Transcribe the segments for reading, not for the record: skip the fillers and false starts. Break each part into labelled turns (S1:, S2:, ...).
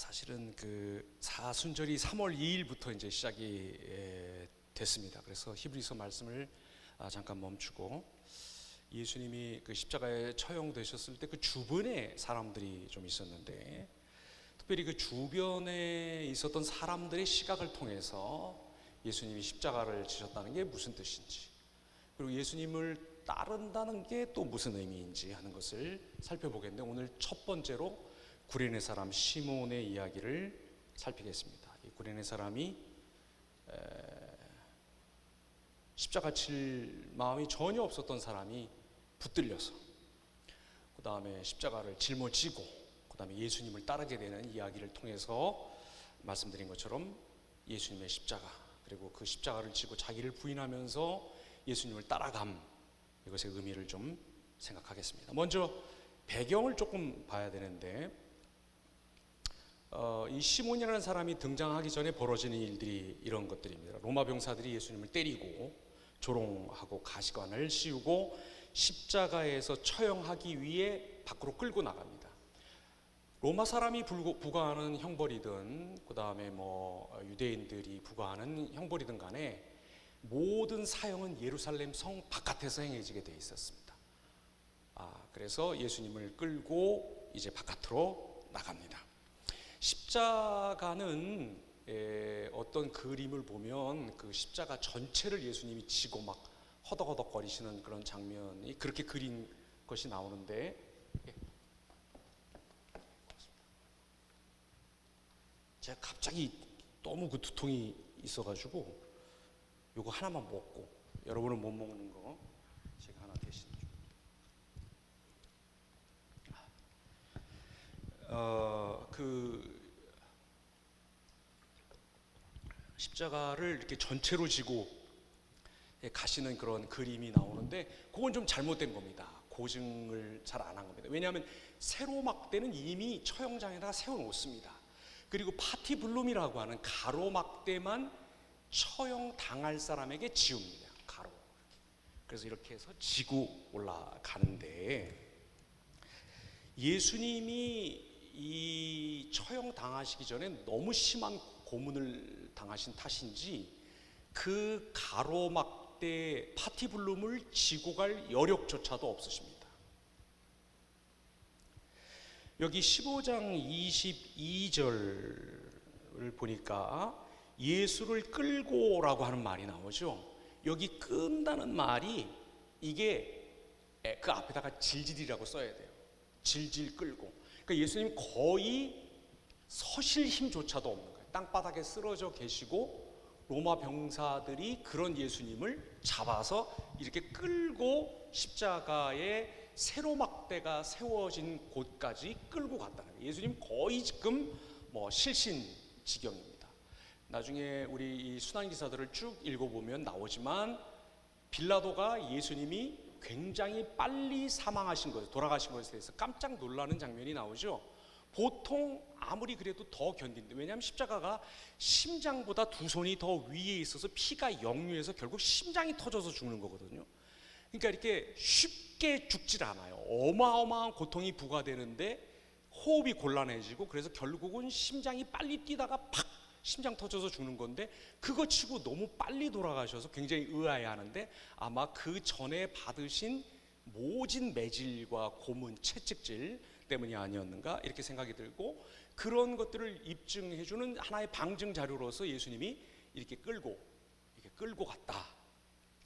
S1: 사실은 그 사순절이 3월 2일부터 이제 시작이 됐습니다. 그래서 히브리서 말씀을 잠깐 멈추고, 예수님이 그 십자가에 처형되셨을 때 그 주변에 사람들이 좀 있었는데, 특별히 그 주변에 있었던 사람들의 시각을 통해서 예수님이 십자가를 지셨다는 게 무슨 뜻인지, 그리고 예수님을 따른다는 게 또 무슨 의미인지 하는 것을 살펴보겠는데, 오늘 첫 번째로 구레네 사람 시몬의 이야기를 살피겠습니다. 이 구레네 사람이 십자가 칠 마음이 전혀 없었던 사람이 붙들려서 그 다음에 십자가를 짊어지고 그 다음에 예수님을 따르게 되는 이야기를 통해서 말씀드린 것처럼 예수님의 십자가, 그리고 그 십자가를 지고 자기를 부인하면서 예수님을 따라감, 이것의 의미를 좀 생각하겠습니다. 먼저 배경을 조금 봐야 되는데, 이 시몬이라는 사람이 등장하기 전에 벌어지는 일들이 이런 것들입니다. 로마 병사들이 예수님을 때리고 조롱하고 가시관을 씌우고 십자가에서 처형하기 위해 밖으로 끌고 나갑니다. 로마 사람이 부과하는 형벌이든 그 다음에 유대인들이 부과하는 형벌이든 간에 모든 사형은 예루살렘 성 바깥에서 행해지게 되어 있었습니다. 그래서 예수님을 끌고 이제 바깥으로 나갑니다. 십자가는 어떤 그림을 보면 그 십자가 전체를 예수님이 지고 막 허덕허덕 거리시는 그런 장면이 그렇게 그린 것이 나오는데, 제가 갑자기 너무 그 두통이 있어가지고 요거 하나만 먹고, 여러분은 못 먹는 거 제가 하나 대신 그 십자가를 이렇게 전체로 지고 가시는 그런 그림이 나오는데, 그건 좀 잘못된 겁니다. 고증을 잘 안 한 겁니다. 왜냐하면 세로막대는 이미 처형장에다가 세워놓습니다. 그리고 파티블룸이라고 하는 가로막대만 처형 당할 사람에게 지웁니다. 가로. 그래서 이렇게 해서 지고 올라가는데, 예수님이 이 처형 당하시기 전에 너무 심한 고문을 당하신 탓인지 그 가로막대 파티블룸을 지고 갈 여력조차도 없으십니다. 여기 15장 22절을 보니까 예수를 끌고라고 하는 말이 나오죠. 여기 끈다는 말이 이게 그 앞에다가 질질이라고 써야 돼요. 질질 끌고. 그러니까 예수님이 거의 서실 힘조차도 없는 거예요. 땅바닥에 쓰러져 계시고 로마 병사들이 그런 예수님을 잡아서 이렇게 끌고 십자가에 세로막대가 세워진 곳까지 끌고 갔다는 거예요. 예수님 거의 지금 실신 지경입니다. 나중에 우리 이 순환기사들을 쭉 읽어보면 나오지만, 빌라도가 예수님이 굉장히 빨리 사망하신 것, 돌아가신 것에 대해서 깜짝 놀라는 장면이 나오죠. 보통 아무리 그래도 더 견딘데, 왜냐하면 십자가가 심장보다 두 손이 더 위에 있어서 피가 역류해서 결국 심장이 터져서 죽는 거거든요. 그러니까 이렇게 쉽게 죽질 않아요. 어마어마한 고통이 부과되는데 호흡이 곤란해지고, 그래서 결국은 심장이 빨리 뛰다가 팍 심장 터져서 죽는 건데, 그거 치고 너무 빨리 돌아가셔서 굉장히 의아해하는데, 아마 그 전에 받으신 모진 매질과 고문, 채찍질 때문이 아니었는가 이렇게 생각이 들고, 그런 것들을 입증해주는 하나의 방증 자료로서 예수님이 이렇게 끌고 갔다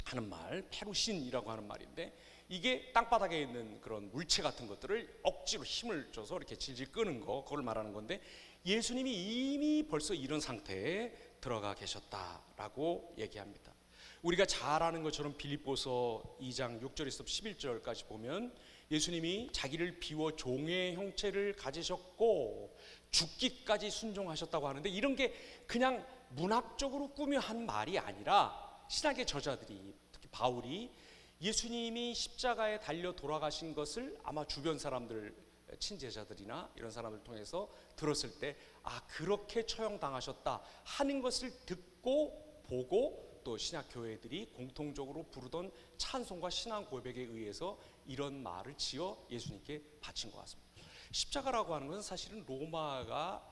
S1: 하는 말, 페루신이라고 하는 말인데, 이게 땅바닥에 있는 그런 물체 같은 것들을 억지로 힘을 줘서 이렇게 질질 끄는 거, 그걸 말하는 건데, 예수님이 이미 벌써 이런 상태에 들어가 계셨다라고 얘기합니다. 우리가 잘 아는 것처럼 빌립보서 2장 6절에서 11절까지 보면 예수님이 자기를 비워 종의 형체를 가지셨고 죽기까지 순종하셨다고 하는데, 이런 게 그냥 문학적으로 꾸며 한 말이 아니라 신학의 저자들이, 특히 바울이 예수님이 십자가에 달려 돌아가신 것을 아마 주변 사람들, 친제자들이나 이런 사람을 통해서 들었을 때, 그렇게 처형당하셨다 하는 것을 듣고 보고, 또 신약 교회들이 공통적으로 부르던 찬송과 신앙 고백에 의해서 이런 말을 지어 예수님께 바친 것 같습니다. 십자가라고 하는 것은 사실은 로마가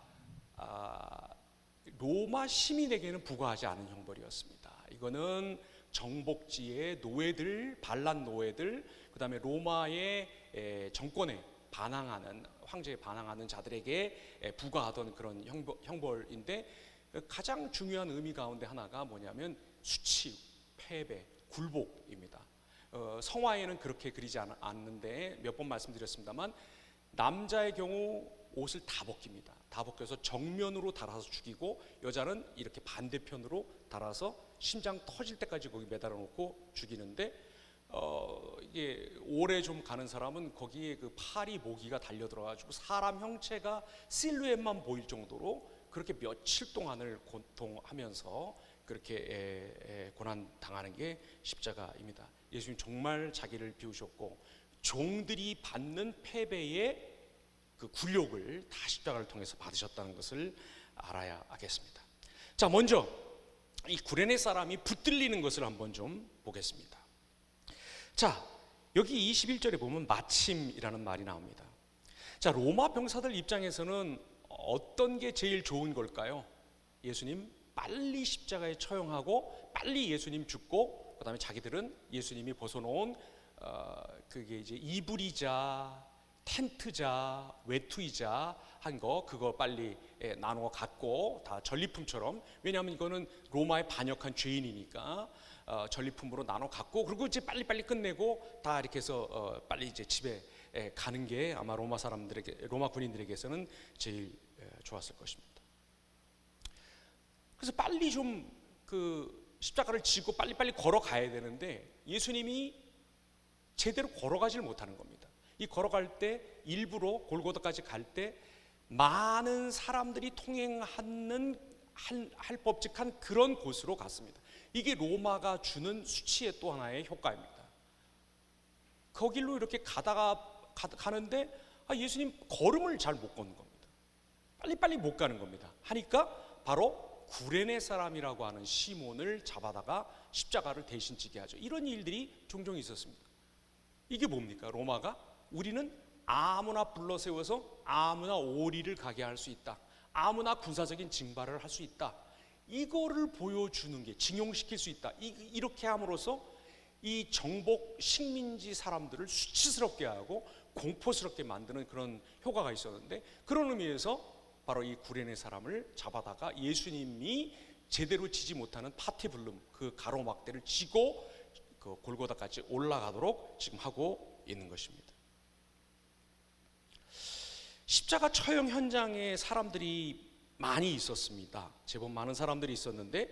S1: 로마 시민에게는 부과하지 않은 형벌이었습니다. 이거는 정복지의 노예들, 반란 노예들, 그다음에 로마의 정권에 반항하는, 황제에 반항하는 자들에게 부과하던 그런 형벌인데, 가장 중요한 의미 가운데 하나가 뭐냐면 수치, 패배, 굴복입니다. 성화에는 그렇게 그리지 않는데 몇 번 말씀드렸습니다만, 남자의 경우 옷을 다 벗깁니다. 다 벗겨서 정면으로 달아서 죽이고, 여자는 이렇게 반대편으로 달아서 심장 터질 때까지 거기 매달아 놓고 죽이는데, 이게 오래 좀 가는 사람은 거기에 그 팔이 모기가 달려 들어가지고 사람 형체가 실루엣만 보일 정도로 그렇게 며칠 동안을 고통하면서 그렇게 고난 당하는 게 십자가입니다. 예수님 정말 자기를 비우셨고, 종들이 받는 패배의 그 굴욕을 다 십자가를 통해서 받으셨다는 것을 알아야 하겠습니다. 자, 먼저 이 구레네 사람이 붙들리는 것을 한번 좀 보겠습니다. 자, 여기 21절에 보면 마침이라는 말이 나옵니다. 자, 로마 병사들 입장에서는 어떤 게 제일 좋은 걸까요? 예수님 빨리 십자가에 처형하고 빨리 예수님 죽고, 그다음에 자기들은 예수님이 벗어놓은 그게 이제 이불이자 텐트자 외투이자 한 거, 그거 빨리 나누어 갖고 다 전리품처럼, 왜냐하면 이거는 로마에 반역한 죄인이니까 전리품으로 나눠 갖고, 그리고 이제 빨리빨리 끝내고 다 이렇게 해서 빨리 이제 집에 가는 게 아마 로마 사람들에게, 로마 군인들에게서는 제일 좋았을 것입니다. 그래서 빨리 좀 그 십자가를 지고 빨리빨리 걸어가야 되는데, 예수님이 제대로 걸어가질 못하는 겁니다. 이 걸어갈 때, 일부러 골고다까지 갈 때 많은 사람들이 통행하는 할 법칙한 그런 곳으로 갔습니다. 이게 로마가 주는 수치의 또 하나의 효과입니다. 거길로 이렇게 가는데 예수님 걸음을 잘 못 걷는 겁니다. 빨리빨리 못 가는 겁니다. 하니까 바로 구레네 사람이라고 하는 시몬을 잡아다가 십자가를 대신 지게 하죠. 이런 일들이 종종 있었습니다. 이게 뭡니까? 로마가 우리는 아무나 불러 세워서 아무나 오리를 가게 할 수 있다, 아무나 군사적인 징발을 할 수 있다, 이거를 보여주는 게, 징용시킬 수 있다, 이렇게 함으로써 이 정복 식민지 사람들을 수치스럽게 하고 공포스럽게 만드는 그런 효과가 있었는데, 그런 의미에서 바로 이 구레네 사람을 잡아다가 예수님이 제대로 지지 못하는 파티불름, 그 가로막대를 지고 그 골고다까지 올라가도록 지금 하고 있는 것입니다. 십자가 처형 현장에 사람들이 많이 있었습니다. 제법 많은 사람들이 있었는데,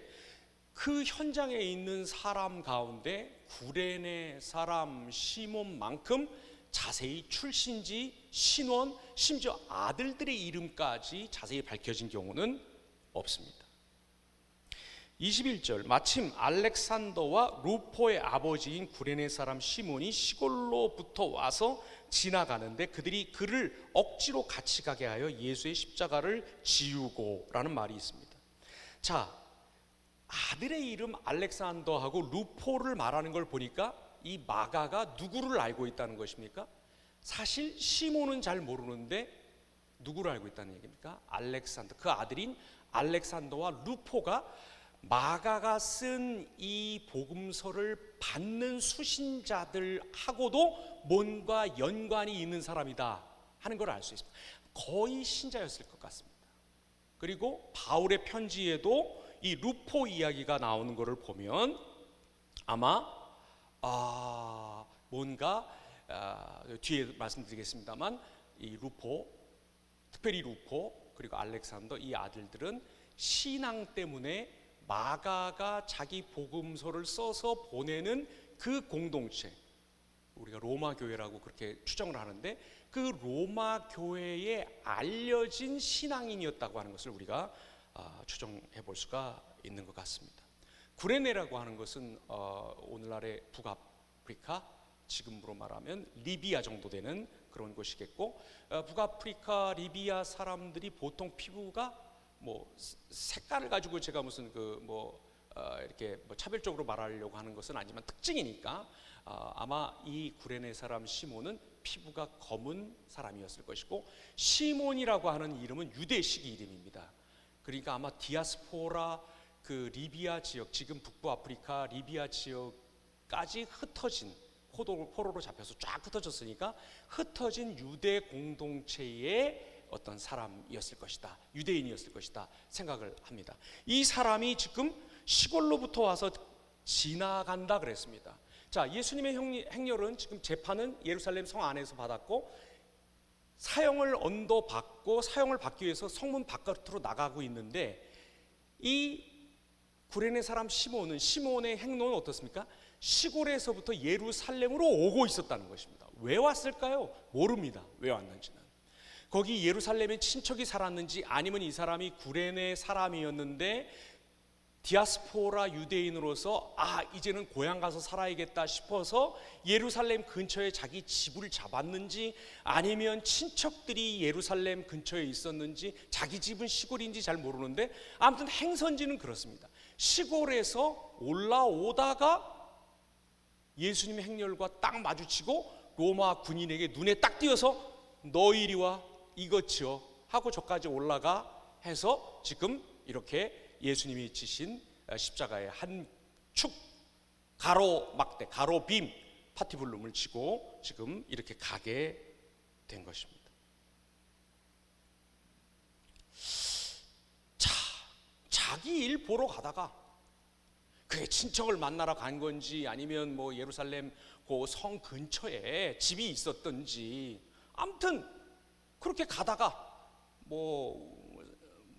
S1: 그 현장에 있는 사람 가운데 구레네 사람 시몬만큼 자세히 출신지, 신원, 심지어 아들들의 이름까지 자세히 밝혀진 경우는 없습니다. 21절, 마침 알렉산더와 루포의 아버지인 구레네 사람 시몬이 시골로부터 와서 지나가는데, 그들이 그를 억지로 같이 가게 하여 예수의 십자가를 지우고 라는 말이 있습니다. 자, 아들의 이름 알렉산더하고 루포를 말하는 걸 보니까 이 마가가 누구를 알고 있다는 것입니까? 사실 시몬은 잘 모르는데 누구를 알고 있다는 얘기입니까? 알렉산더, 그 아들인 알렉산더와 루포가 마가가 쓴 이 복음서를 받는 수신자들하고도 뭔가 연관이 있는 사람이다 하는 걸 알 수 있습니다. 거의 신자였을 것 같습니다. 그리고 바울의 편지에도 이 루포 이야기가 나오는 것을 보면 아마 뭔가 뒤에 말씀드리겠습니다만, 이 루포, 특별히 루포 그리고 알렉산더, 이 아들들은 신앙 때문에 마가가 자기 복음서를 써서 보내는 그 공동체, 우리가 로마 교회라고 그렇게 추정을 하는데, 그 로마 교회에 알려진 신앙인이었다고 하는 것을 우리가 추정해 볼 수가 있는 것 같습니다. 구레네라고 하는 것은 오늘날의 북아프리카, 지금으로 말하면 리비아 정도 되는 그런 곳이겠고, 북아프리카 리비아 사람들이 보통 피부가 뭐 색깔을 가지고 제가 무슨 이렇게 차별적으로 말하려고 하는 것은 아니지만 특징이니까 아마 이 구레네 사람 시몬은 피부가 검은 사람이었을 것이고, 시몬이라고 하는 이름은 유대식 이름입니다. 그러니까 아마 디아스포라 그 리비아 지역, 지금 북부 아프리카 리비아 지역까지 흩어진, 포로로 잡혀서 쫙 흩어졌으니까 흩어진 유대 공동체의 어떤 사람이었을 것이다, 유대인이었을 것이다 생각을 합니다. 이 사람이 지금 시골로부터 와서 지나간다 그랬습니다. 자, 예수님의 행렬은 지금 재판은 예루살렘 성 안에서 받았고 사형을 언도받고 사형을 받기 위해서 성문 바깥으로 나가고 있는데, 이 구레네 사람 시몬의 행로는 어떻습니까? 시골에서부터 예루살렘으로 오고 있었다는 것입니다. 왜 왔을까요? 모릅니다. 왜 왔는지는. 거기 예루살렘에 친척이 살았는지 아니면 이 사람이 구레네 사람이었는데 디아스포라 유대인으로서 이제는 고향 가서 살아야겠다 싶어서 예루살렘 근처에 자기 집을 잡았는지, 아니면 친척들이 예루살렘 근처에 있었는지, 자기 집은 시골인지 잘 모르는데 아무튼 행선지는 그렇습니다. 시골에서 올라오다가 예수님의 행렬과 딱 마주치고 로마 군인에게 눈에 딱 띄어서 너 이리 와, 이것 지어 하고 저까지 올라가 해서 지금 이렇게 예수님이 지신 십자가의 한 축 가로막대, 가로빔, 파티블룸을 치고 지금 이렇게 가게 된 것입니다. 자, 자기 일 보러 가다가 그게 친척을 만나러 간 건지 아니면 뭐 예루살렘 그 성 근처에 집이 있었던지, 아무튼 그렇게 가다가 뭐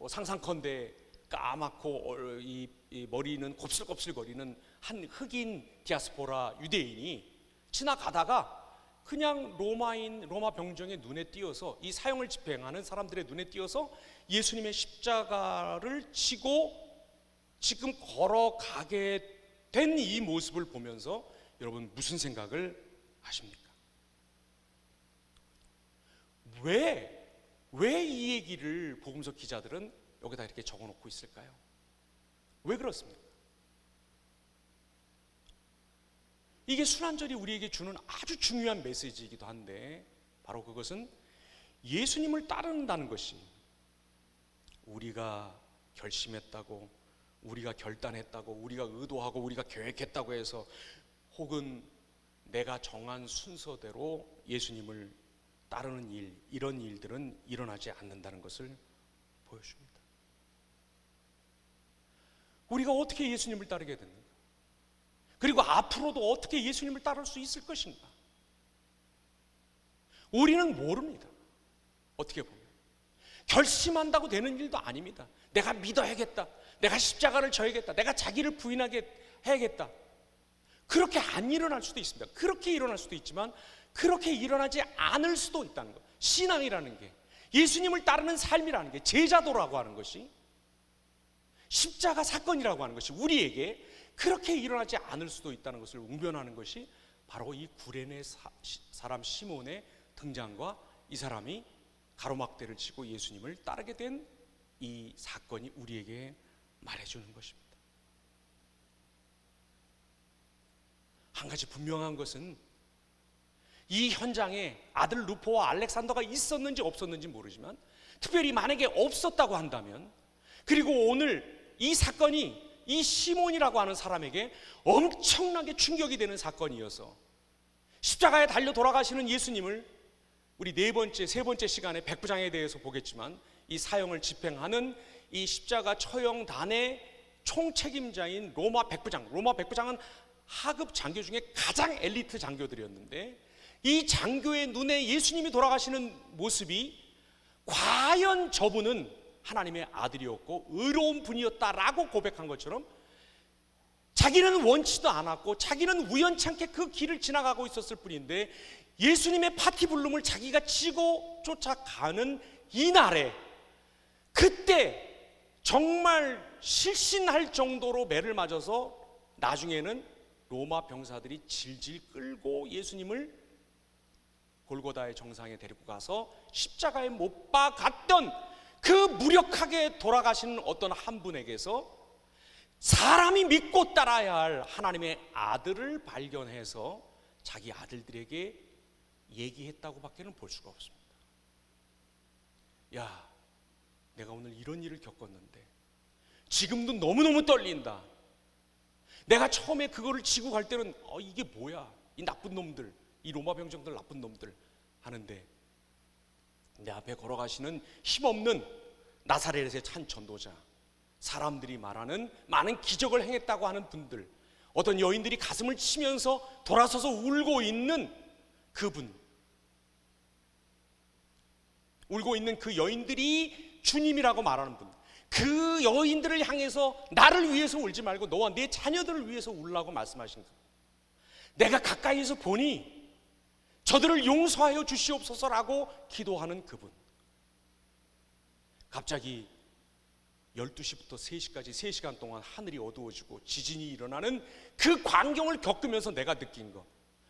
S1: 상상컨대 까맣고 이 머리는 곱슬곱슬거리는 한 흑인 디아스포라 유대인이 지나가다가 그냥 로마 병정의 눈에 띄어서, 이 사형을 집행하는 사람들의 눈에 띄어서 예수님의 십자가를 지고 지금 걸어가게 된 이 모습을 보면서 여러분 무슨 생각을 하십니까? 왜 이 얘기를 복음서 기자들은 여기다 이렇게 적어놓고 있을까요? 왜 그렇습니까? 이게 순환절이 우리에게 주는 아주 중요한 메시지이기도 한데, 바로 그것은 예수님을 따른다는 것이 우리가 결심했다고, 우리가 결단했다고, 우리가 의도하고 우리가 계획했다고 해서, 혹은 내가 정한 순서대로 예수님을 따르는 일, 이런 일들은 일어나지 않는다는 것을 보여줍니다. 우리가 어떻게 예수님을 따르게 됐는가? 그리고 앞으로도 어떻게 예수님을 따를 수 있을 것인가? 우리는 모릅니다. 어떻게 보면 결심한다고 되는 일도 아닙니다. 내가 믿어야겠다, 내가 십자가를 져야겠다, 내가 자기를 부인하게 해야겠다, 그렇게 안 일어날 수도 있습니다. 그렇게 일어날 수도 있지만 그렇게 일어나지 않을 수도 있다는 것. 신앙이라는 게, 예수님을 따르는 삶이라는 게, 제자도라고 하는 것이, 십자가 사건이라고 하는 것이 우리에게 그렇게 일어나지 않을 수도 있다는 것을 웅변하는 것이 바로 이 구레네 사람 시몬의 등장과 이 사람이 가로막대를 치고 예수님을 따르게 된 이 사건이 우리에게 말해주는 것입니다. 한 가지 분명한 것은 이 현장에 아들 루포와 알렉산더가 있었는지 없었는지 모르지만, 특별히 만약에 없었다고 한다면, 그리고 오늘 이 사건이 이 시몬이라고 하는 사람에게 엄청나게 충격이 되는 사건이어서 십자가에 달려 돌아가시는 예수님을 우리 세 번째 시간에 백부장에 대해서 보겠지만, 이 사형을 집행하는 이 십자가 처형단의 총책임자인 로마 백부장은 하급 장교 중에 가장 엘리트 장교들이었는데, 이 장교의 눈에 예수님이 돌아가시는 모습이 과연 저분은 하나님의 아들이었고 의로운 분이었다라고 고백한 것처럼, 자기는 원치도 않았고 자기는 우연찮게 그 길을 지나가고 있었을 뿐인데 예수님의 파티블룸을 자기가 치고 쫓아가는 이날에, 그때 정말 실신할 정도로 매를 맞아서 나중에는 로마 병사들이 질질 끌고 예수님을 골고다의 정상에 데리고 가서 십자가에 못 박았던 그 무력하게 돌아가시는 어떤 한 분에게서 사람이 믿고 따라야 할 하나님의 아들을 발견해서 자기 아들들에게 얘기했다고 밖에는 볼 수가 없습니다. 야, 내가 오늘 이런 일을 겪었는데 지금도 너무너무 떨린다. 내가 처음에 그거를 지고 갈 때는 이게 뭐야, 이 나쁜 놈들, 이 로마 병정들 나쁜 놈들 하는데, 내 앞에 걸어가시는 힘없는 나사렛의 참 전도자, 사람들이 말하는 많은 기적을 행했다고 하는 분들, 어떤 여인들이 가슴을 치면서 돌아서서 울고 있는 그분, 울고 있는 그 여인들이 주님이라고 말하는 분, 그 여인들을 향해서 나를 위해서 울지 말고 너와 내 자녀들을 위해서 울라고 말씀하신 것. 내가 가까이에서 보니 저들을 용서하여 주시옵소서라고 기도하는 그분. 갑자기 12시부터 3시까지 3시간 동안 하늘이 어두워지고 지진이 일어나는 그 광경을 겪으면서 내가 느낀 것,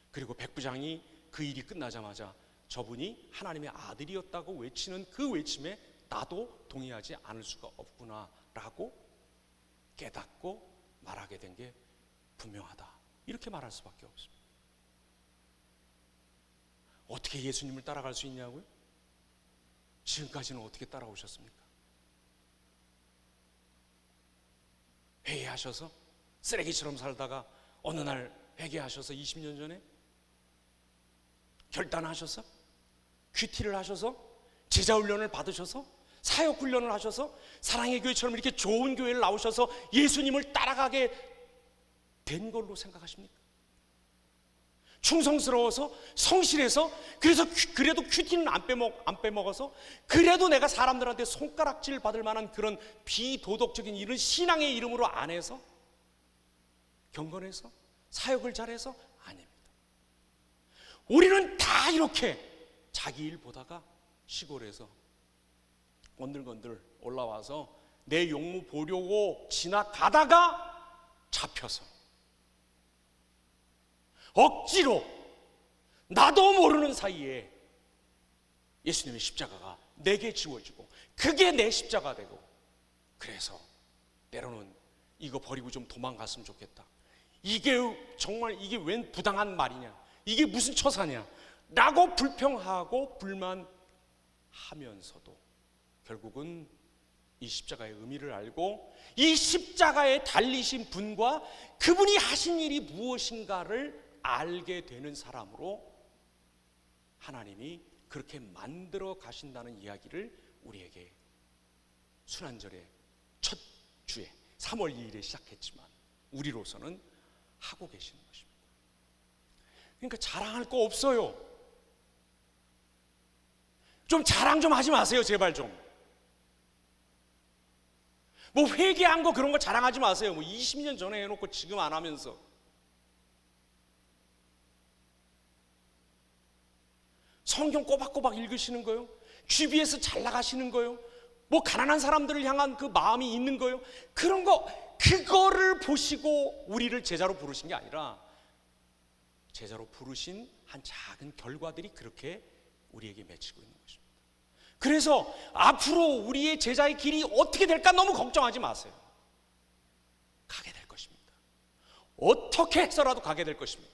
S1: 그리고 백부장이 그 일이 끝나자마자 저분이 하나님의 아들이었다고 외치는 그 외침에 나도 동의하지 않을 수가 없구나라고 깨닫고 말하게 된 게 분명하다, 이렇게 말할 수밖에 없습니다. 어떻게 예수님을 따라갈 수 있냐고요? 지금까지는 어떻게 따라오셨습니까? 회개하셔서 쓰레기처럼 살다가 어느 날 회개하셔서 20년 전에 결단하셔서 큐티를 하셔서 제자훈련을 받으셔서 사역훈련을 하셔서 사랑의 교회처럼 이렇게 좋은 교회를 나오셔서 예수님을 따라가게 된 걸로 생각하십니까? 충성스러워서 성실해서 그래도 큐티는 안 빼먹어서 그래도 내가 사람들한테 손가락질 받을 만한 그런 비도덕적인 이런 신앙의 이름으로 안 해서 경건해서 사역을 잘해서 아닙니다. 우리는 다 이렇게 자기 일 보다가 시골에서 건들건들 올라와서 내 용무 보려고 지나가다가 잡혀서 억지로 나도 모르는 사이에 예수님의 십자가가 내게 지워지고 그게 내 십자가 되고, 그래서 때로는 이거 버리고 좀 도망갔으면 좋겠다, 이게 정말 이게 웬 부당한 말이냐, 이게 무슨 처사냐 라고 불평하고 불만하면서도 결국은 이 십자가의 의미를 알고 이 십자가에 달리신 분과 그분이 하신 일이 무엇인가를 알게 되는 사람으로 하나님이 그렇게 만들어 가신다는 이야기를 우리에게 순환절의 첫 주에 3월 2일에 시작했지만 우리로서는 하고 계시는 것입니다. 그러니까 자랑할 거 없어요. 좀 자랑 좀 하지 마세요, 제발 좀. 뭐 회개한 거 그런 거 자랑하지 마세요. 뭐 20년 전에 해놓고 지금 안 하면서. 성경 꼬박꼬박 읽으시는 거요? GBS 잘 나가시는 거요? 뭐 가난한 사람들을 향한 그 마음이 있는 거요? 그런 거, 그거를 보시고 우리를 제자로 부르신 게 아니라 제자로 부르신 한 작은 결과들이 그렇게 우리에게 맺히고 있는 것입니다. 그래서 앞으로 우리의 제자의 길이 어떻게 될까 너무 걱정하지 마세요. 가게 될 것입니다. 어떻게 해서라도 가게 될 것입니다.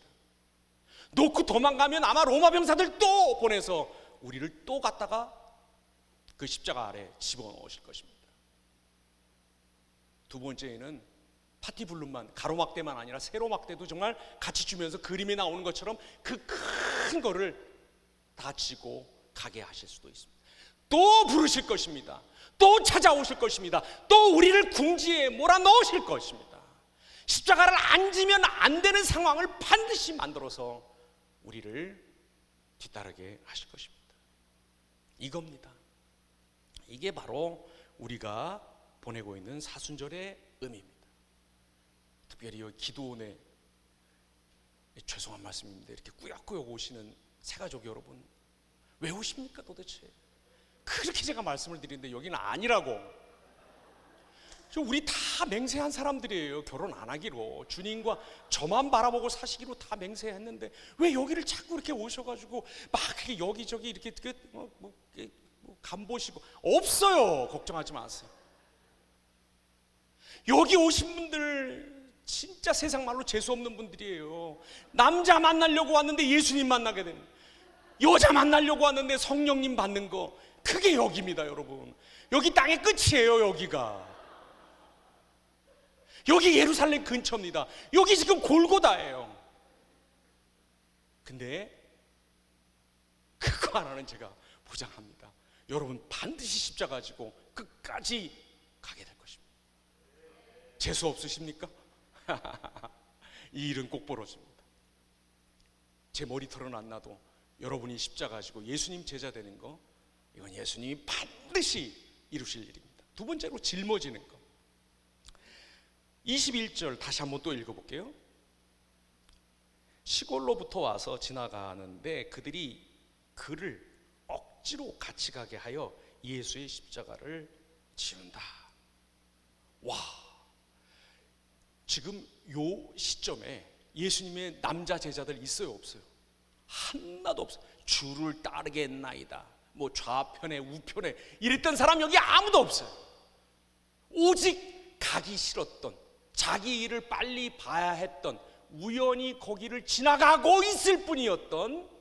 S1: 놓고 도망가면 아마 로마 병사들 또 보내서 우리를 또 갖다가 그 십자가 아래 집어넣으실 것입니다. 두 번째는 파티블룸만, 가로막대만 아니라 세로막대도 정말 같이 주면서 그림에 나오는 것처럼 그 큰 거를 다 지고 가게 하실 수도 있습니다. 또 부르실 것입니다. 또 찾아오실 것입니다. 또 우리를 궁지에 몰아넣으실 것입니다. 십자가를 안 지면 안 되는 상황을 반드시 만들어서 우리를 뒤따르게 하실 것입니다. 이겁니다. 이게 바로 우리가 보내고 있는 사순절의 의미입니다. 특별히 여기 기도원에 죄송한 말씀입니다. 이렇게 꾸역꾸역 오시는 새가족 여러분, 왜 오십니까 도대체? 그렇게 제가 말씀을 드리는데 여기는 아니라고. 우리 다 맹세한 사람들이에요. 결혼 안 하기로, 주님과 저만 바라보고 사시기로 다 맹세했는데 왜 여기를 자꾸 이렇게 오셔가지고 막 여기저기 이렇게 간보시고. 없어요. 걱정하지 마세요. 여기 오신 분들 진짜 세상 말로 재수 없는 분들이에요. 남자 만나려고 왔는데 예수님 만나게 되는, 여자 만나려고 왔는데 성령님 받는 거, 그게 여기입니다, 여러분. 여기 땅의 끝이에요. 여기 예루살렘 근처입니다. 여기 지금 골고다예요. 근데 그거 하나는 제가 보장합니다. 여러분 반드시 십자가 지고 끝까지 가게 될 것입니다. 재수 없으십니까? 이 일은 꼭 벌어집니다. 제 머리털은 안 나도 여러분이 십자가 지고 예수님 제자 되는 거, 이건 예수님이 반드시 이루실 일입니다. 두 번째로 짊어지는 거. 21절 다시 한번 또 읽어볼게요. 시골로부터 와서 지나가는데 그들이 그를 억지로 같이 가게 하여 예수의 십자가를 지운다. 와, 지금 요 시점에 예수님의 남자 제자들 있어요, 없어요? 하나도 없어요. 주를 따르겠나이다, 뭐 좌편에 우편에 이랬던 사람 여기 아무도 없어요. 오직 가기 싫었던, 자기 일을 빨리 봐야 했던, 우연히 거기를 지나가고 있을 뿐이었던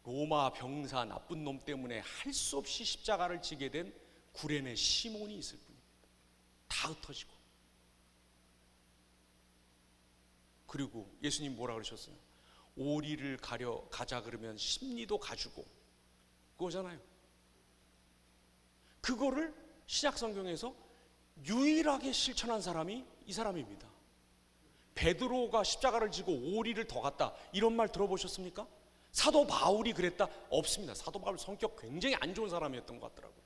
S1: 로마 병사 나쁜 놈 때문에 할 수 없이 십자가를 지게 된 구레네 시몬이 있을 뿐입니다. 다 흩어지고. 그리고 예수님 뭐라 그러셨어요? 오리를 가자 그러면 십리도 가주고, 그거잖아요. 그거를 신약 성경에서 유일하게 실천한 사람이 이 사람입니다. 베드로가 십자가를 지고 오리를 더 갔다, 이런 말 들어보셨습니까? 사도 바울이 그랬다? 없습니다. 사도 바울 성격 굉장히 안 좋은 사람이었던 것 같더라고요.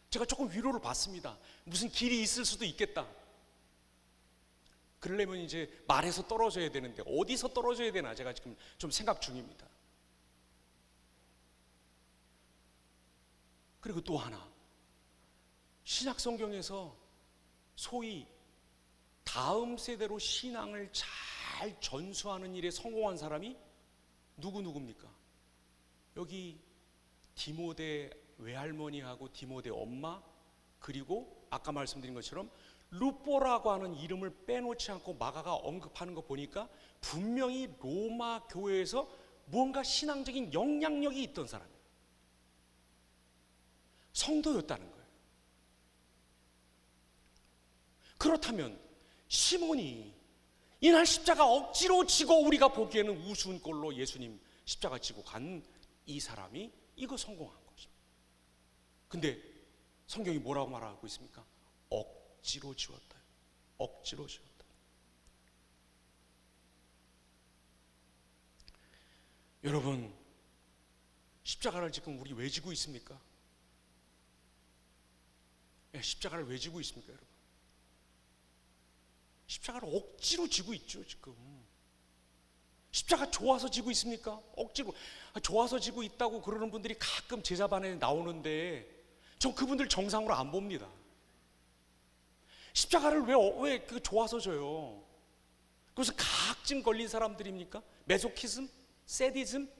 S1: 제가 조금 위로를 받습니다. 무슨 길이 있을 수도 있겠다. 그러려면 이제 말에서 떨어져야 되는데 어디서 떨어져야 되나 제가 지금 좀 생각 중입니다. 그리고 또 하나, 신약 성경에서 소위 다음 세대로 신앙을 잘 전수하는 일에 성공한 사람이 누구입니까? 여기 디모데 외할머니하고 디모데 엄마, 그리고 아까 말씀드린 것처럼 루포라고 하는 이름을 빼놓지 않고 마가가 언급하는 거 보니까 분명히 로마 교회에서 뭔가 신앙적인 영향력이 있던 사람이에요. 성도였다는 거예요. 그렇다면 시몬이 이날 십자가 억지로 지고 우리가 보기에는 우스운 꼴로 예수님 십자가 지고 간 이 사람이 이거 성공한 것입니다. 근데 성경이 뭐라고 말하고 있습니까? 억지로 지웠다. 억지로 지웠다. 여러분, 십자가를 지금 우리 왜 지고 있습니까? 십자가를 왜 지고 있습니까, 여러분? 십자가를 억지로 지고 있죠, 지금. 십자가 좋아서 지고 있습니까? 억지로. 좋아서 지고 있다고 그러는 분들이 가끔 제자반에 나오는데 전 그분들 정상으로 안 봅니다. 십자가를 왜 좋아서 져요? 그것은 가학증 걸린 사람들입니까? 메소키즘? 세디즘?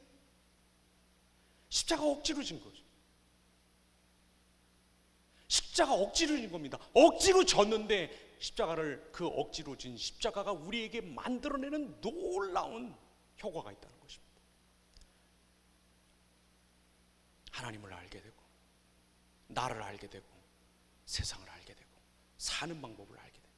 S1: 십자가 억지로 진 거죠. 십자가 억지로 진 겁니다. 억지로 졌는데 십자가를, 그 억지로 진 십자가가 우리에게 만들어내는 놀라운 효과가 있다는 것입니다. 하나님을 알게 되고, 나를 알게 되고, 세상을 알게 되고, 사는 방법을 알게 되고,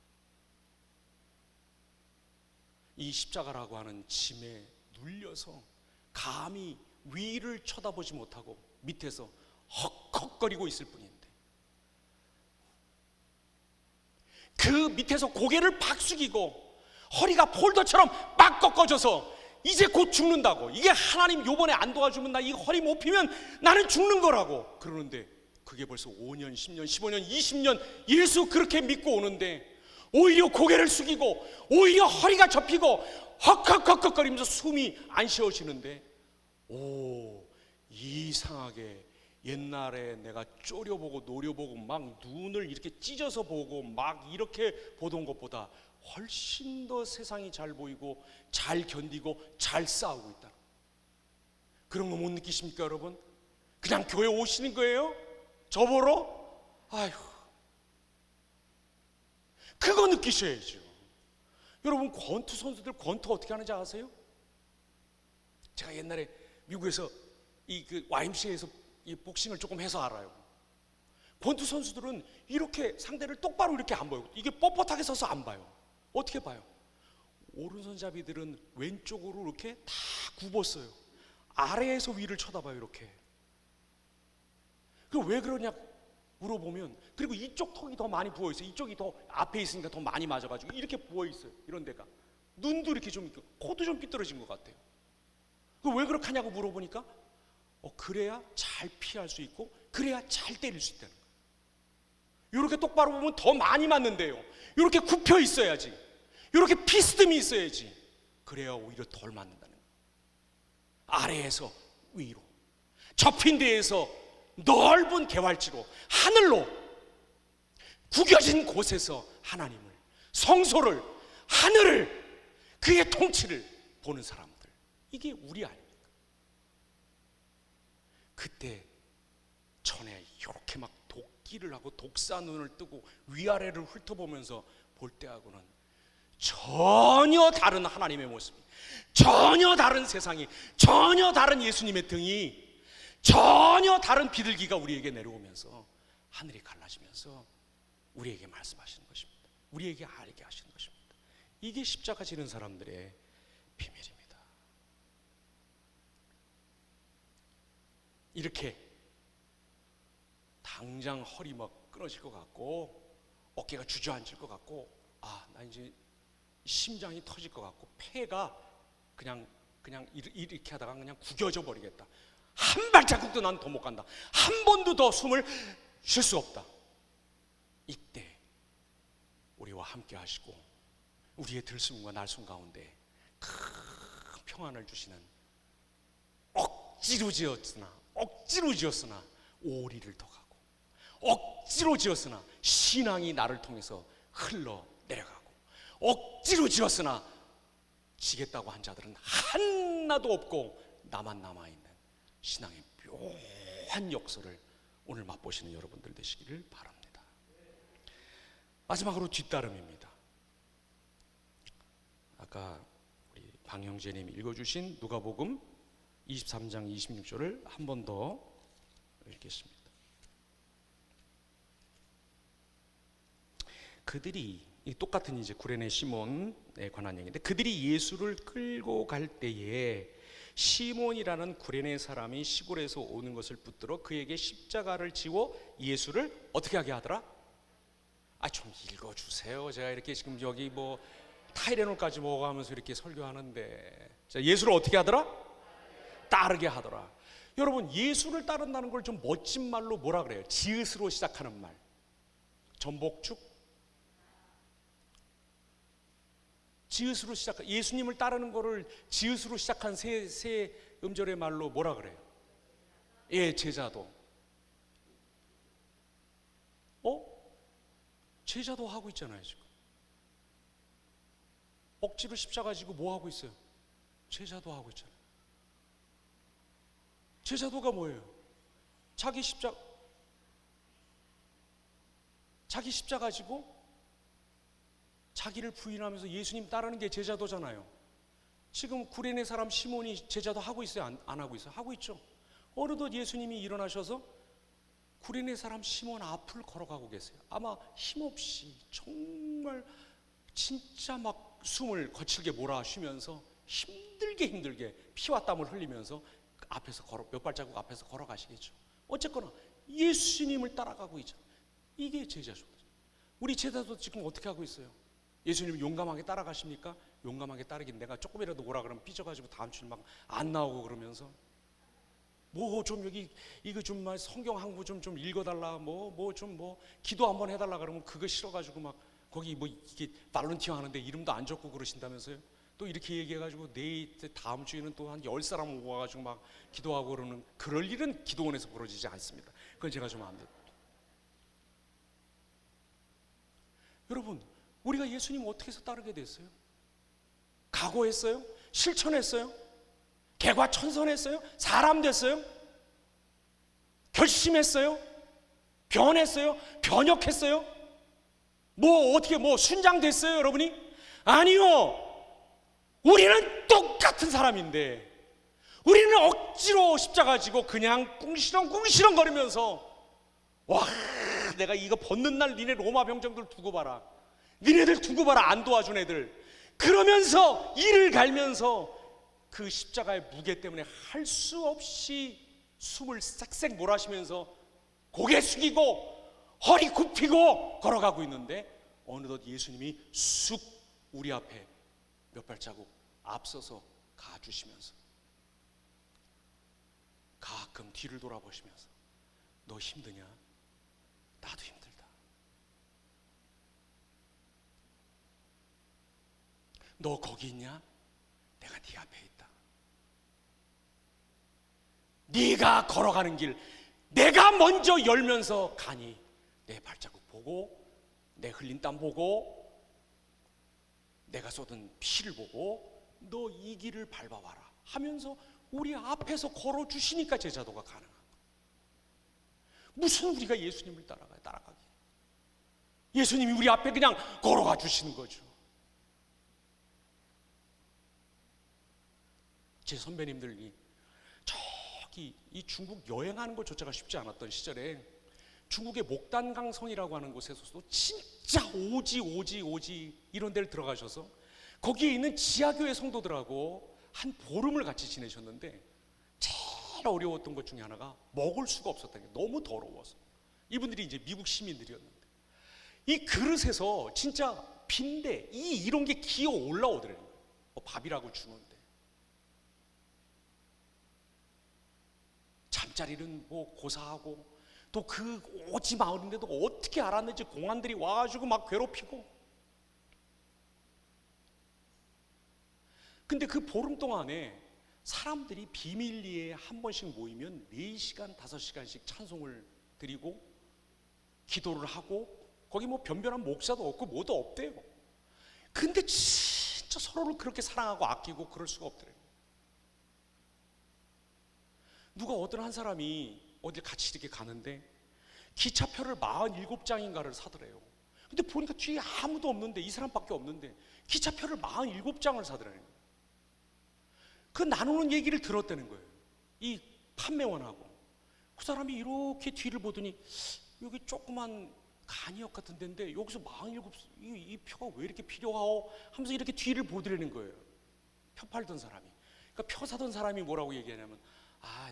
S1: 이 십자가라고 하는 짐에 눌려서 감히 위를 쳐다보지 못하고 밑에서 헉헉거리고 있을 뿐인데, 그 밑에서 고개를 팍 숙이고 허리가 폴더처럼 막 꺾어져서 이제 곧 죽는다고, 이게 하나님 요번에 안 도와주면 나 이 허리 못 피면 나는 죽는 거라고 그러는데, 그게 벌써 5년, 10년, 15년, 20년 예수 그렇게 믿고 오는데 오히려 고개를 숙이고 오히려 허리가 접히고 헉헉헉헉거리면서 숨이 안 쉬어지는데, 이상하게 옛날에 내가 쪼려보고 노려보고 막 눈을 이렇게 찢어서 보고 막 이렇게 보던 것보다 훨씬 더 세상이 잘 보이고 잘 견디고 잘 싸우고 있다. 그런 거 못 느끼십니까, 여러분? 그냥 교회 오시는 거예요? 저 보러? 아휴, 그거 느끼셔야죠. 여러분, 권투 선수들 권투 어떻게 하는지 아세요? 제가 옛날에 미국에서 그 YMCA에서 이 복싱을 조금 해서 알아요. 권투 선수들은 이렇게 상대를 똑바로 이렇게 안 봐요. 이게 뻣뻣하게 서서 안 봐요. 어떻게 봐요? 오른손잡이들은 왼쪽으로 이렇게 다 굽었어요. 아래에서 위를 쳐다봐요. 이렇게. 그 왜 그러냐 물어보면, 그리고 이쪽 턱이 더 많이 부어있어요. 이쪽이 더 앞에 있으니까 더 많이 맞아가지고 이렇게 부어있어요. 이런 데가. 눈도 이렇게 좀, 코도 좀 삐뚤어진 것 같아요. 그 왜 그렇게 하냐고 물어보니까 그래야 잘 피할 수 있고 그래야 잘 때릴 수 있다는 거예요. 이렇게 똑바로 보면 더 많이 맞는데요, 이렇게 굽혀 있어야지, 이렇게 피스듬이 있어야지, 그래야 오히려 덜 맞는다는 거예요. 아래에서 위로, 접힌 데에서 넓은 개활지로, 하늘로, 구겨진 곳에서 하나님을, 성소를, 하늘을, 그의 통치를 보는 사람들, 이게 우리 아닙니까? 그때 전에 이렇게 막 돕기를 하고 독사 눈을 뜨고 위아래를 훑어보면서 볼 때하고는 전혀 다른 하나님의 모습이, 전혀 다른 세상이, 전혀 다른 예수님의 등이, 전혀 다른 비둘기가 우리에게 내려오면서 하늘이 갈라지면서 우리에게 말씀하시는 것입니다. 우리에게 알게 하시는 것입니다. 이게 십자가 지는 사람들의 비밀입니다. 이렇게 당장 허리 막 끊어질 것 같고 어깨가 주저앉을 것 같고 나 이제 심장이 터질 것 같고 폐가 그냥 이렇게 하다가 그냥 구겨져 버리겠다, 한 발자국도 난 더 못 간다, 한 번도 더 숨을 쉴 수 없다. 이때 우리와 함께 하시고 우리의 들숨과 날숨 가운데 큰 평안을 주시는, 억지로 지었으나 오리를 더 가고, 억지로 지었으나 신앙이 나를 통해서 흘러 내려가고, 억지로 지었으나 지겠다고 한 자들은 하나도 없고 나만 남아있는 신앙의 묘한 역사를 오늘 맛보시는 여러분들 되시기를 바랍니다. 마지막으로 뒤따름입니다. 아까 우리 방형제님이 읽어주신 누가복음 23장 26절을 한 번 더 읽겠습니다. 그들이, 똑같은 이제 구레네 시몬에 관한 얘기인데, 그들이 예수를 끌고 갈 때에 시몬이라는 구레네 사람이 시골에서 오는 것을 붙들어 그에게 십자가를 지워 예수를 어떻게 하게 하더라? 좀 읽어주세요. 제가 이렇게 지금 여기 뭐 타이레놀까지 먹어가면서 이렇게 설교하는데, 자, 예수를 어떻게 하더라? 따르게 하더라. 여러분, 예수를 따른다는 걸 좀 멋진 말로 뭐라 그래요? 지읒으로 시작하는 말. 전복죽? 지읒으로 시작, 예수님을 따르는 거를 지읒으로 시작한 세 음절의 말로 뭐라 그래요? 제자도. 제자도 하고 있잖아요. 지금 억지로 십자가 지고 뭐 하고 있어요? 제자도 하고 있잖아요. 제자도가 뭐예요? 자기 십자가 지고 자기를 부인하면서 예수님 따르는 게 제자도잖아요. 지금 구레네 사람 시몬이 제자도 하고 있어요? 안 하고 있어요? 하고 있죠. 어느덧 예수님이 일어나셔서 구레네 사람 시몬 앞을 걸어가고 계세요. 아마 힘없이 정말 진짜 막 숨을 거칠게 몰아쉬면서 힘들게 피와 땀을 흘리면서 앞에서 몇 발자국 앞에서 걸어가시겠죠. 어쨌거나 예수님을 따라가고 있죠. 이게 제자죠. 우리 제자도 지금 어떻게 하고 있어요? 예수님 용감하게 따라가십니까? 용감하게 따르긴, 내가 조금이라도 오라 그러면 삐져가지고 다음 주에 막 안 나오고 그러면서 뭐 좀 여기 이거 좀 성경 한 구 좀 읽어달라, 뭐 기도 한번 해달라 그러면 그거 싫어가지고 막 거기 뭐 이게 발런티어 하는데 이름도 안 적고 그러신다면서요? 또 이렇게 얘기해가지고 다음 주에는 또 한 10사람 오고 와가지고 막 기도하고 그러는, 그럴 일은 기도원에서 벌어지지 않습니다. 그건 제가 좀 안 돼요. 여러분, 우리가 예수님 어떻게 해서 따르게 됐어요? 각오했어요? 실천했어요? 개과천선했어요? 사람 됐어요? 결심했어요? 변했어요? 변혁했어요? 어떻게 순장됐어요, 여러분이? 아니요. 우리는 똑같은 사람인데, 우리는 억지로 십자가 지고 그냥 꿍시렁 거리면서 와 내가 이거 벗는 날 니네 로마 병정들 두고 봐라. 니네들 두고 봐라, 안 도와준 애들. 그러면서 이를 갈면서 그 십자가의 무게 때문에 할 수 없이 숨을 쌕쌕 몰아쉬면서 고개 숙이고 허리 굽히고 걸어가고 있는데, 어느덧 예수님이 쑥 우리 앞에 몇 발자국 앞서서 가주시면서 가끔 뒤를 돌아보시면서 너 힘드냐? 나도 힘들다. 너 거기 있냐? 내가 네 앞에 있다. 네가 걸어가는 길 내가 먼저 열면서 가니 내 발자국 보고 내 흘린 땀 보고 내가 쏟은 피를 보고 너 이 길을 밟아와라 하면서 우리 앞에서 걸어주시니까 제자도가 가능한 거예요. 무슨 우리가 예수님을 따라가기. 예수님이 우리 앞에 그냥 걸어가 주시는 거죠. 제 선배님들이 저기 이 중국 여행하는 것조차가 쉽지 않았던 시절에 중국의 목단강성이라고 하는 곳에서도 진짜 오지 이런 데를 들어가셔서 거기에 있는 지하교회 성도들하고 한 보름을 같이 지내셨는데, 제일 어려웠던 것 중에 하나가 먹을 수가 없었다는 게 너무 더러워서. 이분들이 이제 미국 시민들이었는데 이 그릇에서 진짜 빈대 이런 게 기어 올라오더라는 거예요. 밥이라고 주는데 잠자리는 뭐 고사하고, 또 그 오지 마을인데도 어떻게 알았는지 공안들이 와가지고 막 괴롭히고. 근데 그 보름 동안에 사람들이 비밀리에 한 번씩 모이면 4시간 5시간씩 찬송을 드리고 기도를 하고, 거기 뭐 변변한 목사도 없고 뭐도 없대요. 근데 진짜 서로를 그렇게 사랑하고 아끼고 그럴 수가 없더래요. 누가 어떤 한 사람이 어딜 같이 이렇게 가는데 기차표를 47장인가를 사더래요. 근데 보니까 뒤에 아무도 없는데, 이 사람밖에 없는데 기차표를 47장을 사더래요. 그 나누는 얘기를 들었다는 거예요, 이 판매원하고. 그 사람이 이렇게 뒤를 보더니 여기 조그만 간이역 같은 데인데 여기서 47, 이 표가 왜 이렇게 필요하오 하면서 이렇게 뒤를 보더라는 거예요, 표 팔던 사람이. 그러니까 표 사던 사람이 뭐라고 얘기하냐면,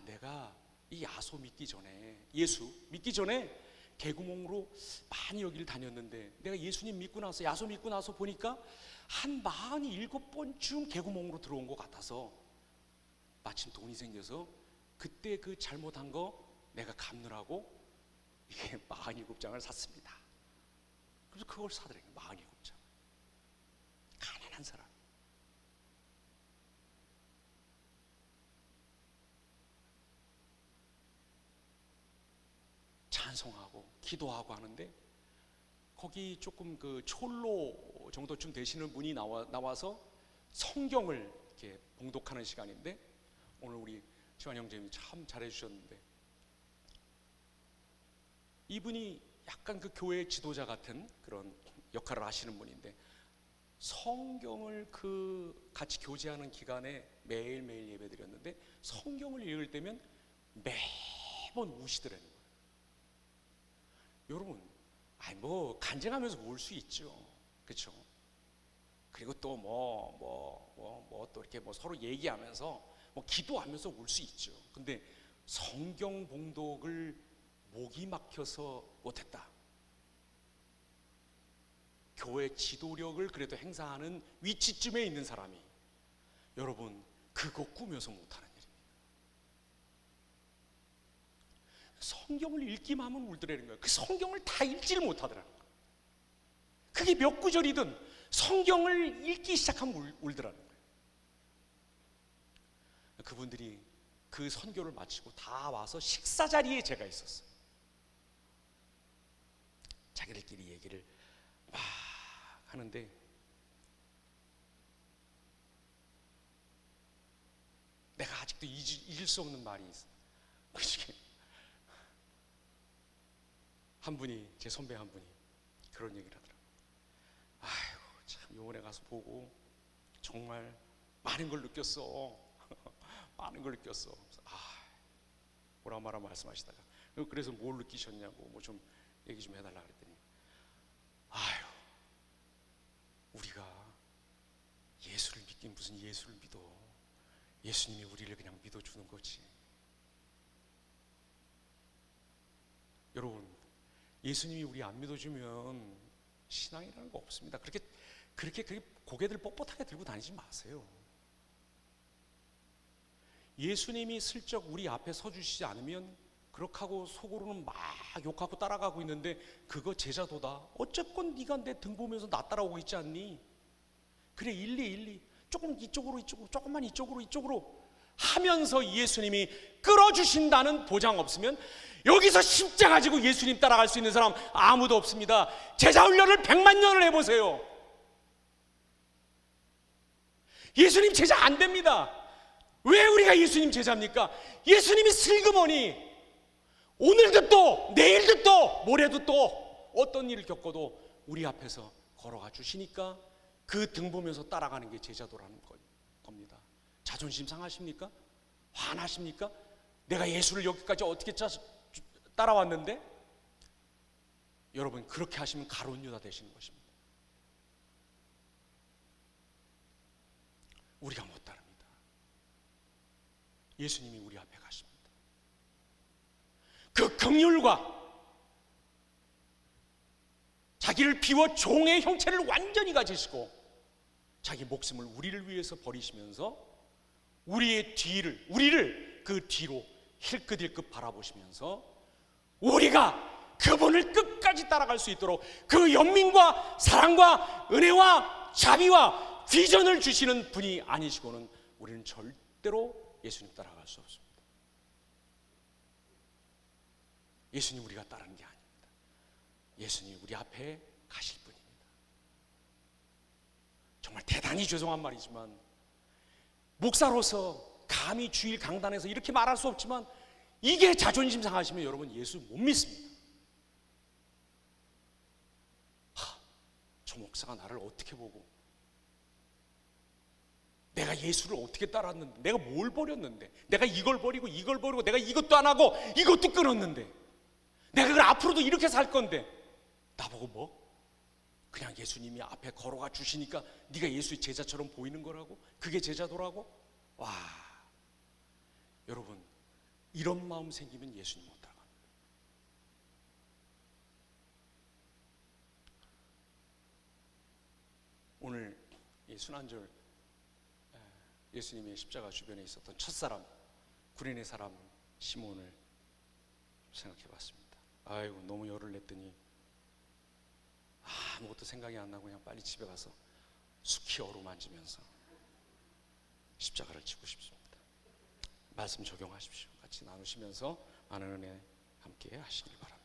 S1: 내가 이 야소 믿기 전에, 예수 믿기 전에 개구멍으로 많이 여기를 다녔는데 내가 예수님 믿고 나서, 야소 믿고 나서 보니까 한 47번쯤 개구멍으로 들어온 것 같아서 마침 돈이 생겨서 그때 그 잘못한 거 내가 갚느라고 이게 47장을 샀습니다. 그래서 그걸 사더래요, 47장. 가난한 사람. 찬송하고 기도하고 하는데, 거기 조금 그 촐로 정도쯤 되시는 분이 나와서 성경을 이렇게 봉독하는 시간인데, 오늘 우리 지환 형제님이 참 잘해주셨는데, 이분이 약간 그 교회 지도자 같은 그런 역할을 하시는 분인데, 성경을 그 같이 교제하는 기간에 매일매일 예배 드렸는데 성경을 읽을 때면 매번 우시더라는 거예요. 여러분, 뭐 간증하면서 울 수 있죠, 그렇죠? 그리고 또 또 이렇게 뭐 서로 얘기하면서 뭐 기도하면서 울 수 있죠. 근데 성경 봉독을 목이 막혀서 못했다, 교회 지도력을 그래도 행사하는 위치쯤에 있는 사람이, 여러분 그거 꾸며서 못하는 일입니다. 성경을 읽기만 하면 울더라는 거예요. 그 성경을 다 읽지를 못하더라는 거예요. 그게 몇 구절이든 성경을 읽기 시작하면 울더라는 거예요. 그분들이 그 선교를 마치고 다 와서 식사 자리에 제가 있었어요. 자기들끼리 얘기를 막 하는데, 내가 아직도 잊을 수 없는 말이 있어요. 한 분이, 제 선배 한 분이 그런 얘기를 하더라고요. 아이고 참 요번에 가서 보고 정말 많은 걸 느꼈어. 많은 걸 느꼈어. 뭐라 말하면 말씀하시다가, 그래서 뭘 느끼셨냐고 뭐 좀 얘기 좀 해달라 그랬더니, 아유, 우리가 예수를 믿긴 무슨 예수를 믿어. 예수님이 우리를 그냥 믿어주는 거지. 여러분, 예수님이 우리 안 믿어주면 신앙이라는 거 없습니다. 그렇게 고개들 뻣뻣하게 들고 다니지 마세요. 예수님이 슬쩍 우리 앞에 서주시지 않으면 그렇게 하고 속으로는 막 욕하고 따라가고 있는데, 그거 제자도다. 어쨌건 네가 내 등 보면서 나 따라오고 있지 않니? 그래, 일리 조금 이쪽으로 조금만 이쪽으로 하면서 예수님이 끌어주신다는 보장 없으면 여기서 십자가 지고 예수님 따라갈 수 있는 사람 아무도 없습니다. 제자 훈련을 100만 년을 해보세요. 예수님 제자 안 됩니다. 왜 우리가 예수님 제자입니까? 예수님이 슬그머니 오늘도 또 내일도 또 모레도 또 어떤 일을 겪어도 우리 앞에서 걸어가 주시니까 그 등 보면서 따라가는 게 제자도라는 겁니다. 자존심 상하십니까? 화나십니까? 내가 예수를 여기까지 어떻게 따라왔는데? 여러분, 그렇게 하시면 가룟 유다 되시는 것입니다. 우리가 못 따릅니다. 예수님이 우리 앞에 가십니다. 그 긍휼과 자기를 비워 종의 형체를 완전히 가지시고 자기 목숨을 우리를 위해서 버리시면서 우리를 그 뒤로 힐끗힐끗 바라보시면서 우리가 그분을 끝까지 따라갈 수 있도록 그 연민과 사랑과 은혜와 자비와 비전을 주시는 분이 아니시고는 우리는 절대로 예수님 따라갈 수 없습니다. 예수님 우리가 따르는 게 아닙니다. 예수님 우리 앞에 가실 분입니다. 정말 대단히 죄송한 말이지만 목사로서 감히 주일 강단에서 이렇게 말할 수 없지만 이게 자존심 상하시면 여러분 예수 못 믿습니다. 저 목사가 나를 어떻게 보고, 내가 예수를 어떻게 따랐는데, 내가 뭘 버렸는데, 내가 이걸 버리고 내가 이것도 안 하고 이것도 끊었는데, 내가 그걸 앞으로도 이렇게 살 건데 나보고 뭐? 그냥 예수님이 앞에 걸어가 주시니까 네가 예수의 제자처럼 보이는 거라고? 그게 제자도라고? 와, 여러분, 이런 마음 생기면 예수님 못 따라갑니다. 오늘 이 순환절 예수님의 십자가 주변에 있었던 첫사람, 구레네 사람 시몬을 생각해 봤습니다. 아이고, 너무 열을 냈더니 아무것도 생각이 안 나고 그냥 빨리 집에 가서 숙히 어루만지면서 십자가를 지고 싶습니다. 말씀 적용하십시오. 같이 나누시면서 많은 은혜 함께 하시길 바랍니다.